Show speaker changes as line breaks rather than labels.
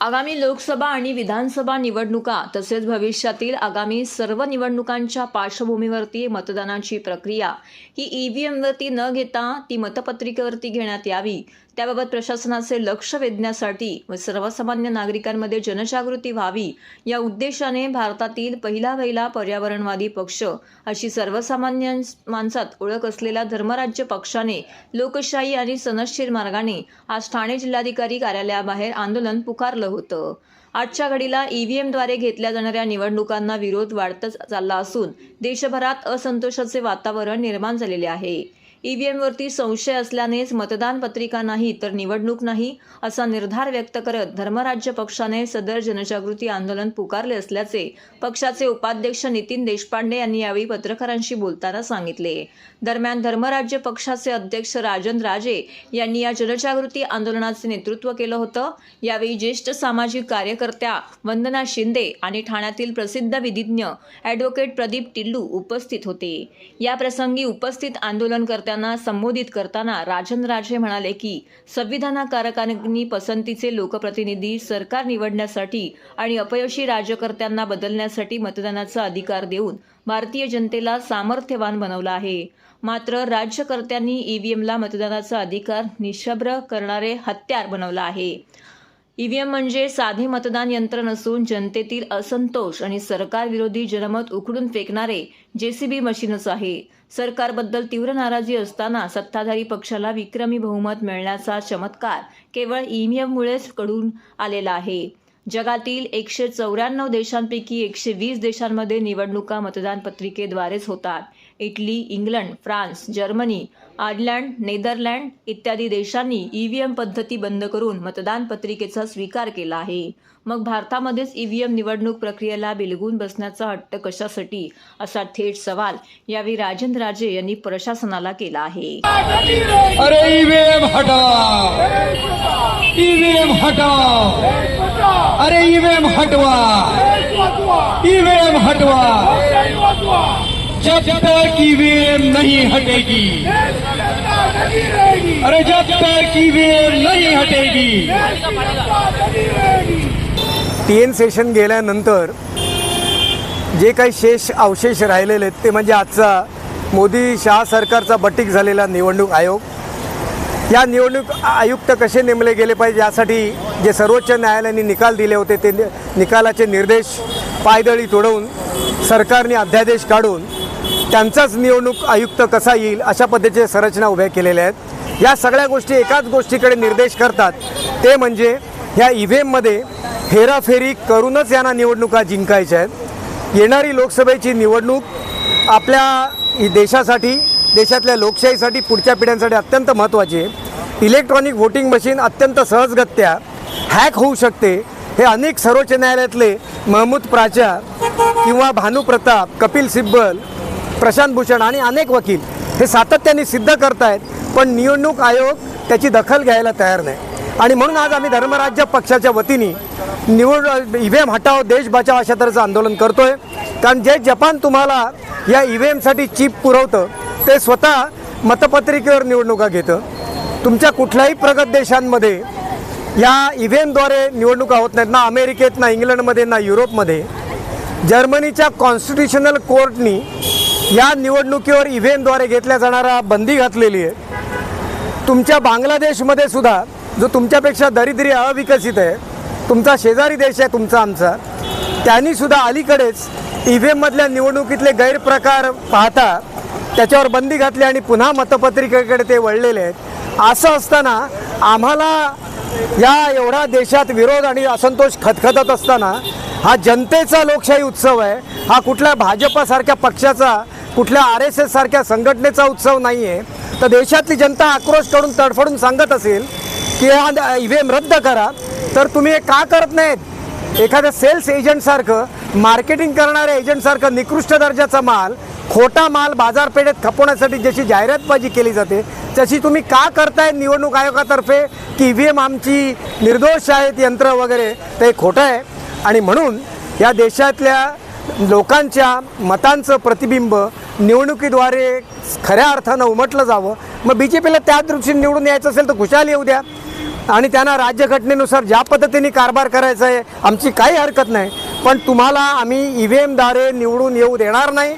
आगामी लोकसभा आणि विधानसभा निवडणुका तसेच भविष्यातील आगामी सर्व निवडणुकांच्या पार्श्वभूमीवरती मतदानाची प्रक्रिया ही ईव्हीएमवरती न घेता ती मतपत्रिकेवरती घेण्यात यावी, त्याबाबत प्रशासनाचे लक्ष वेधण्यासाठी व सर्वसामान्य नागरिकांमध्ये जनजागृती व्हावी या उद्देशाने भारतातील पहिला पर्यावरणवादी पक्ष अशी सर्वसामान्य माणसात ओळख असलेल्या धर्मराज्य पक्षाने लोकशाही आणि सनदशीर मार्गाने आज ठाणे जिल्हाधिकारी कार्यालयाबाहेर आंदोलन पुकारलं होतं। आजच्या घडीला ईव्हीएमद्वारे घेतल्या जाणाऱ्या निवडणुकांना विरोध वाढतच चालला असून देशभरात असंतोषाचे वातावरण निर्माण झालेले आहे। ईव्हीएमवरती संशय असल्यानेच मतदान पत्रिका नाही तर निवडणूक नाही असा निर्धार व्यक्त करत धर्मराज्य पक्षाने सदर जनजागृती आंदोलन पुकारले असल्याचे पक्षाचे उपाध्यक्ष नितीन देशपांडे यांनी यावेळी पत्रकारांशी बोलताना सांगितले। दरम्यान धर्मराज्य पक्षाचे अध्यक्ष राजन राजे यांनी या जनजागृती आंदोलनाचे नेतृत्व केलं होतं। यावेळी ज्येष्ठ सामाजिक कार्यकर्त्या वंदना शिंदे आणि ठाण्यातील प्रसिद्ध विधिज्ञ ॲडव्होकेट प्रदीप टिल्लू उपस्थित होते। या प्रसंगी उपस्थित आंदोलनकर्त्यांना संबोधित करताना राजन राजे म्हणाले की संविधानकारकांनी पसंतीचे लोकप्रतिनिधी सरकार निवडण्यासाठी आणि अपयशी राज्यकर्त्यांना बदलण्यासाठी मतदानाचा अधिकार देऊन भारतीय जनतेला सामर्थ्यवान बनवलं आहे। मात्र राज्यकर्त्यांनी ईव्हीएमला मतदानाचा अधिकार निष्प्रभ करणारे हत्यार बनवलं आहे। ईव्हीएम म्हणजे साधे मतदान यंत्र नसून जनतेतील असंतोष आणि सरकारविरोधी जनमत उखडून फेकणारे जेसीबी मशीनच आहे। सरकारबद्दल तीव्र नाराजी असताना सत्ताधारी पक्षाला विक्रमी बहुमत मिळण्याचा चमत्कार केवळ ईव्हीएममुळेच घडून आलेला आहे। जगातील 194 देशांपैकी 120 देशांमध्ये निवडणुका मतदान पत्रिकेद्वारेच होतात। Italy, England, France, Germany, Ireland, Netherland इत्यादी देशांनी ईव्हीएम पद्धती बंद करून मतदान पत्रिकेचा स्वीकार केला आहे। मग भारतामध्येच ईव्हीएम निवडणूक प्रक्रियेला बिलगून बसण्याचा हट्ट कशासाठी असा थेट सवाल यावेळी राजन राजे यांनी प्रशासनाला केला आहे।
अरे ईव्हीएम हटाओ, ईव्हीएम हटाओ, अरे ईव्हीएम हटवा, ईव्हीएम हटवा। जब तक ईवीएम नहीं हटेगी, अरे जब तक ईवीएम नहीं हटेगी।
TN सेशन गेल्यानंतर जे काही अवशेष राहिलेले आहेत ते म्हणजे आजचा मोदी शाह सरकारचा बटीक झालेला निवडणूक आयोग। या निवडणूक आयुक्त कसे नेमले गेले पाहिजे यासाठी जे सर्वोच्च न्यायालयाने निकाल दिले होते ते निकालाचे निर्देश पायदळी तोडवून सरकारने अध्यादेश काढून त्यांचाच निवडणूक आयुक्त कसा येईल अशा पद्धतीच्या संरचना उभ्या केलेल्या आहेत। या सगळ्या गोष्टी एकाच गोष्टीकडे निर्देश करतात, ते म्हणजे ह्या ईव्हीएममध्ये हेराफेरी करूनच यांना निवडणुका जिंकायच्या आहेत। येणारी लोकसभेची निवडणूक आपल्या देशासाठी, देशातल्या लोकशाहीसाठी, पुढच्या पिढ्यांसाठी अत्यंत महत्त्वाची आहे। इलेक्ट्रॉनिक व्होटिंग मशीन अत्यंत सहजगत्या हॅक होऊ शकते हे अनेक सर्वोच्च न्यायालयातले महमूद प्राचार किंवा भानू प्रताप, कपिल सिब्बल, प्रशांत भूषण आणि अनेक वकील हे सातत्याने सिद्ध करतायत, पण निवडणूक आयोग त्याची दखल घ्यायला तयार नाही। आणि म्हणून आज आम्ही धर्मराज्य पक्षाच्या वतीने ईव्हीएम हटाओ देश बचाओ अशा तऱ्हेचं आंदोलन करतोय। कारण जे जपान तुम्हाला या ईव्हीएमसाठी चिप पुरवतं ते स्वतः मतपत्रिकेवर निवडणुका घेतं। तुमच्या कुठल्याही प्रगत देशांमध्ये या ईव्हीएमद्वारे निवडणुका होत नाहीत, ना अमेरिकेत, ना इंग्लंडमध्ये, ना युरोपमध्ये। जर्मनीच्या कॉन्स्टिट्यूशनल कोर्टनी या निवडणुकीवर ईव्हीएमद्वारे घेतल्या जाणारा बंदी घातलेली आहे। तुमच्या बांगलादेशमध्ये सुद्धा जो तुमच्यापेक्षा दरिद्री अविकसित आहे, तुमचा शेजारी देश आहे तुमचा आमचा, त्यांनी सुद्धा अलीकडेच ईव्हीएममधल्या निवडणुकीतले गैरप्रकार पाहता त्याच्यावर बंदी घातली आणि पुन्हा मतपत्रिकेकडे ते वळलेले आहेत। असं असताना आम्हाला या एवढा देशात विरोध आणि असंतोष खदखदत असताना हा जनतेचा लोकशाही उत्सव आहे, हा कुठल्या भाजपसारख्या पक्षाचा, कुठल्या RSS सारख्या संघटनेचा उत्सव नाही आहे। तर देशातली जनता आक्रोश करून तडफडून सांगत असेल की हा ईव्हीएम रद्द करा, तर तुम्ही हे का करत नाहीत? एखाद्या सेल्स एजंटसारखं, मार्केटिंग करणाऱ्या एजंटसारखं निकृष्ट दर्जाचा माल, खोटा माल बाजारपेठेत खपवण्यासाठी जशी जाहिरातबाजी केली जाते तशी तुम्ही का करताय निवडणूक आयोगातर्फे की ईव्हीएम आमची निर्दोष आहेत यंत्र वगैरे? ते खोटं आहे। आणि म्हणून या देशातल्या लोकांच्या मतांचं प्रतिबिंब निवडणुकीद्वारे खऱ्या अर्थानं उमटलं जावं। मग BJPला त्या दृष्टीने निवडून यायचं असेल तर खुशाल येऊ द्या, आणि त्यांना राज्यघटनेनुसार ज्या पद्धतीने कारभार करायचा आहे आमची काही हरकत नाही, पण तुम्हाला आम्ही EVM द्वारे निवडून येऊ देणार नाही.